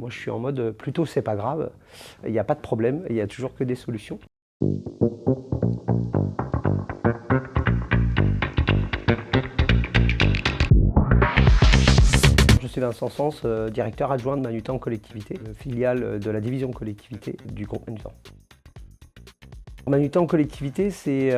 moi je suis en mode plutôt c'est pas grave, il n'y a pas de problème, il n'y a toujours que des solutions. Je suis Vincent Sens, directeur adjoint de Manutan Collectivité, filiale de la division collectivité du groupe Manutan. Manutan Collectivité, c'est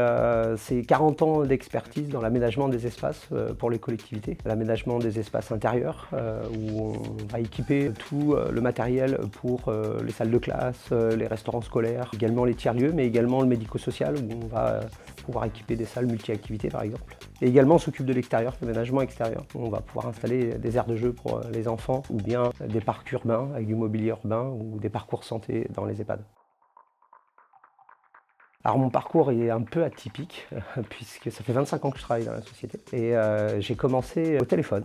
40 ans d'expertise dans l'aménagement des espaces pour les collectivités. L'aménagement des espaces intérieurs, où on va équiper tout le matériel pour les salles de classe, les restaurants scolaires, également les tiers-lieux, mais également le médico-social, où on va pouvoir équiper des salles multi-activités par exemple. Et également on s'occupe de l'extérieur, l'aménagement extérieur. On va pouvoir installer des aires de jeu pour les enfants, ou bien des parcs urbains avec du mobilier urbain, ou des parcours santé dans les EHPAD. Alors mon parcours est un peu atypique, puisque ça fait 25 ans que je travaille dans la société. Et j'ai commencé au téléphone,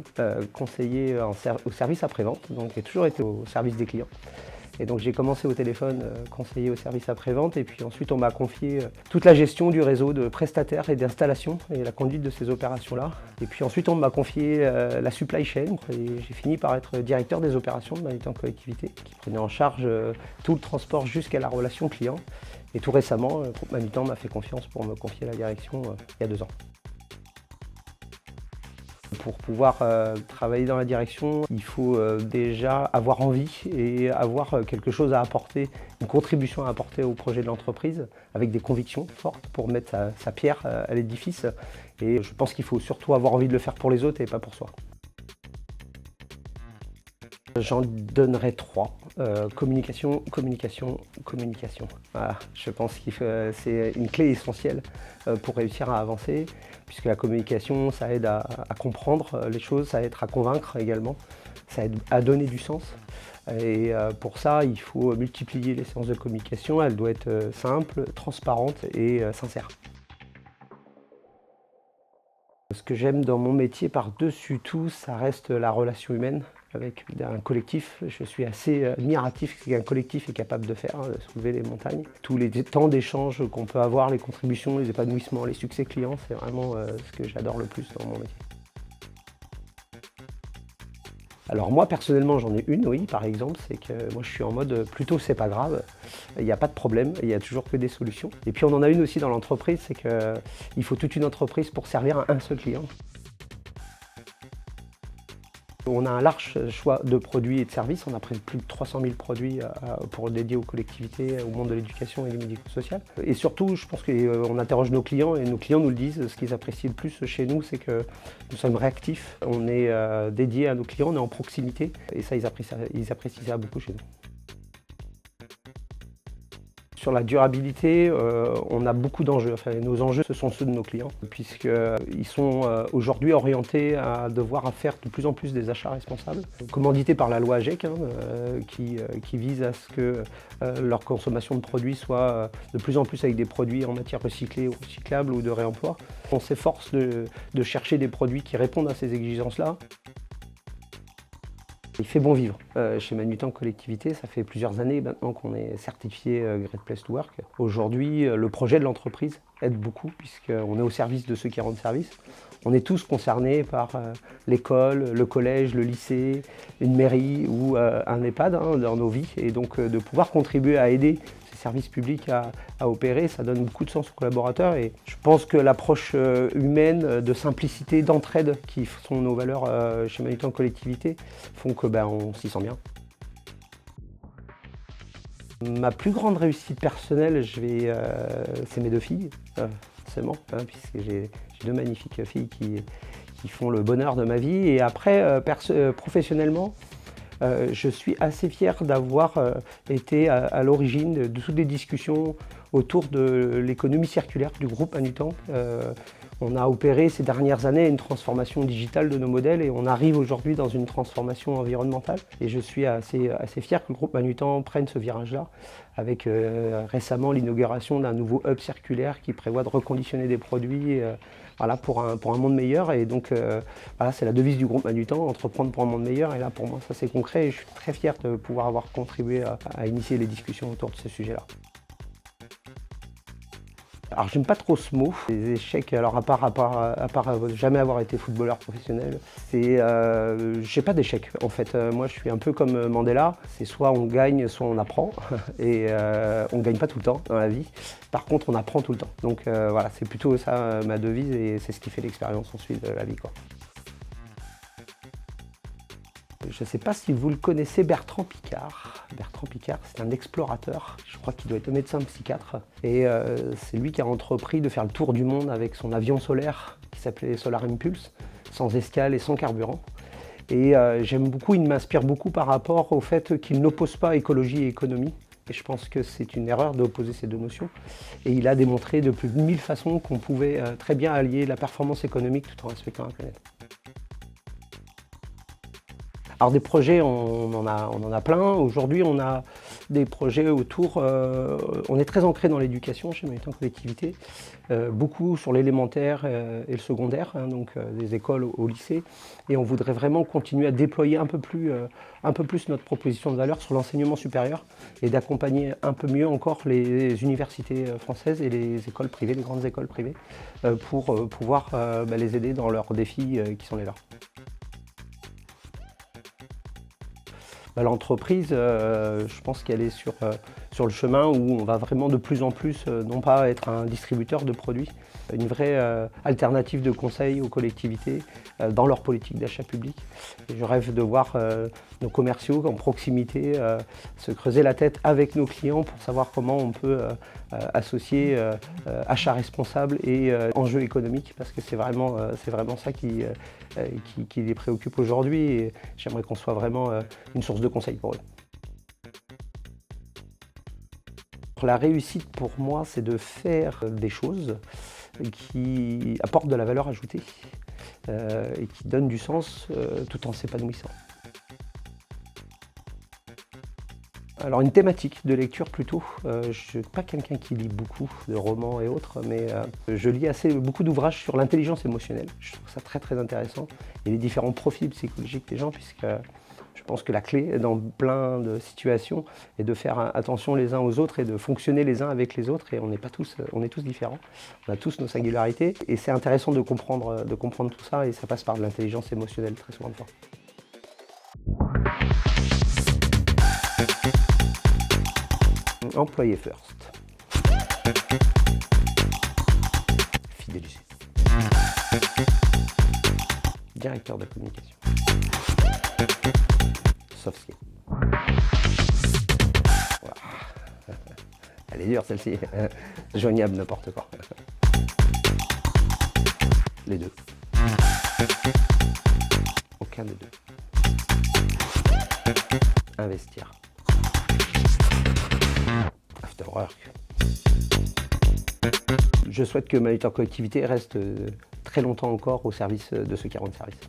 conseiller au service après-vente, donc j'ai toujours été au service des clients. Et donc j'ai commencé au téléphone, conseiller au service après-vente, et puis ensuite on m'a confié toute la gestion du réseau de prestataires et d'installations, et la conduite de ces opérations-là. Et puis ensuite on m'a confié la supply chain, et j'ai fini par être directeur des opérations de Manutan Collectivité, qui prenait en charge tout le transport jusqu'à la relation client. Et tout récemment, le groupe Manutan m'a fait confiance pour me confier la direction il y a 2 ans. Pour pouvoir travailler dans la direction, il faut déjà avoir envie et avoir quelque chose à apporter, une contribution à apporter au projet de l'entreprise, avec des convictions fortes pour mettre sa pierre à l'édifice. Et je pense qu'il faut surtout avoir envie de le faire pour les autres et pas pour soi. J'en donnerai 3. Communication, communication, communication. Voilà, je pense que c'est une clé essentielle pour réussir à avancer, puisque la communication, ça aide à comprendre les choses, ça aide à convaincre également, ça aide à donner du sens. Et pour ça, il faut multiplier les séances de communication. Elle doit être simple, transparente et sincère. Ce que j'aime dans mon métier par-dessus tout, ça reste la relation humaine avec un collectif. Je suis assez admiratif qu'un collectif est capable de faire, de soulever les montagnes. Tous les temps d'échange qu'on peut avoir, les contributions, les épanouissements, les succès clients, c'est vraiment ce que j'adore le plus dans mon métier. Alors moi personnellement j'en ai une, oui, par exemple, c'est que moi je suis en mode plutôt c'est pas grave, il n'y a pas de problème, il n'y a toujours que des solutions. Et puis on en a une aussi dans l'entreprise, c'est qu'il faut toute une entreprise pour servir à un seul client. On a un large choix de produits et de services, on a plus de 300 000 produits pour dédier aux collectivités, au monde de l'éducation et du médico-social. Et surtout, je pense qu'on interroge nos clients et nos clients nous le disent, ce qu'ils apprécient le plus chez nous, c'est que nous sommes réactifs, on est dédié à nos clients, on est en proximité et ça, ils apprécient ça beaucoup chez nous. Sur la durabilité, on a beaucoup d'enjeux. Enfin, nos enjeux, ce sont ceux de nos clients, puisqu'ils sont aujourd'hui orientés à devoir faire de plus en plus des achats responsables, commandités par la loi AGEC, qui vise à ce que leur consommation de produits soit de plus en plus avec des produits en matière recyclée ou recyclable ou de réemploi. On s'efforce de chercher des produits qui répondent à ces exigences-là. Il fait bon vivre. Chez Manutan Collectivité, ça fait plusieurs années maintenant qu'on est certifié Great Place to Work. Aujourd'hui, le projet de l'entreprise aide beaucoup puisqu'on est au service de ceux qui rendent service. On est tous concernés par l'école, le collège, le lycée, une mairie ou un EHPAD dans nos vies. Et donc de pouvoir contribuer à aider ces services publics à opérer, ça donne beaucoup de sens aux collaborateurs. Et je pense que l'approche humaine, de simplicité, d'entraide, qui sont nos valeurs chez Manutan Collectivité, font que on s'y sent bien. Ma plus grande réussite personnelle, c'est mes 2 filles, forcément, puisque j'ai 2 magnifiques filles qui font le bonheur de ma vie. Et après, professionnellement, je suis assez fier d'avoir été à l'origine de toutes les discussions autour de l'économie circulaire du groupe Manutan. On a opéré ces dernières années une transformation digitale de nos modèles et on arrive aujourd'hui dans une transformation environnementale. Et je suis assez fier que le groupe Manutan prenne ce virage-là, avec récemment l'inauguration d'un nouveau hub circulaire qui prévoit de reconditionner des produits pour un monde meilleur. Et donc c'est la devise du groupe Manutan, entreprendre pour un monde meilleur. Et là pour moi ça c'est concret et je suis très fier de pouvoir avoir contribué à initier les discussions autour de ce sujet-là. Alors j'aime pas trop ce mot, les échecs, alors à part jamais avoir été footballeur professionnel, j'ai pas d'échecs en fait. Moi je suis un peu comme Mandela, c'est soit on gagne, soit on apprend, et on gagne pas tout le temps dans la vie. Par contre on apprend tout le temps. Donc voilà, c'est plutôt ça ma devise et c'est ce qui fait l'expérience ensuite de la vie, quoi. Je ne sais pas si vous le connaissez, Bertrand Piccard. Bertrand Piccard, c'est un explorateur. Je crois qu'il doit être médecin psychiatre. Et c'est lui qui a entrepris de faire le tour du monde avec son avion solaire qui s'appelait Solar Impulse, sans escale et sans carburant. Et j'aime beaucoup, il m'inspire beaucoup par rapport au fait qu'il n'oppose pas écologie et économie. Et je pense que c'est une erreur d'opposer ces deux notions. Et il a démontré de plus de 1000 façons qu'on pouvait très bien allier la performance économique tout en respectant la planète. Alors des projets, on en a plein. Aujourd'hui, on a des projets autour, on est très ancré dans l'éducation chez Manutan Collectivité, beaucoup sur l'élémentaire et le secondaire, hein, donc des écoles au lycée. Et on voudrait vraiment continuer à déployer un peu plus notre proposition de valeur sur l'enseignement supérieur et d'accompagner un peu mieux encore les universités françaises et les écoles privées, les grandes écoles privées, pour pouvoir les aider dans leurs défis qui sont les leurs. L'entreprise, je pense qu'elle est sur le chemin où on va vraiment de plus en plus, non pas être un distributeur de produits, une vraie alternative de conseil aux collectivités dans leur politique d'achat public. Et je rêve de voir nos commerciaux en proximité se creuser la tête avec nos clients pour savoir comment on peut associer achat responsable et enjeux économiques, parce que c'est vraiment ça qui les préoccupe aujourd'hui, et j'aimerais qu'on soit vraiment une source de conseils pour eux. La réussite pour moi, c'est de faire des choses qui apportent de la valeur ajoutée et qui donnent du sens tout en s'épanouissant. Alors une thématique de lecture plutôt, je ne suis pas quelqu'un qui lit beaucoup de romans et autres, mais je lis beaucoup d'ouvrages sur l'intelligence émotionnelle. Je trouve ça très très intéressant, et les différents profils psychologiques des gens, puisque je pense que la clé dans plein de situations est de faire attention les uns aux autres et de fonctionner les uns avec les autres, et on est tous différents, on a tous nos singularités, et c'est intéressant de comprendre tout ça, et ça passe par de l'intelligence émotionnelle très souvent de fois. Employé first. Fidéliser. Directeur de la communication. Soft skill. Voilà. Elle est dure celle-ci. Joignable n'importe quand. Les deux. Aucun des deux. Investir. After work. Je souhaite que Manutan Collectivité reste très longtemps encore au service de ceux qui rendent service.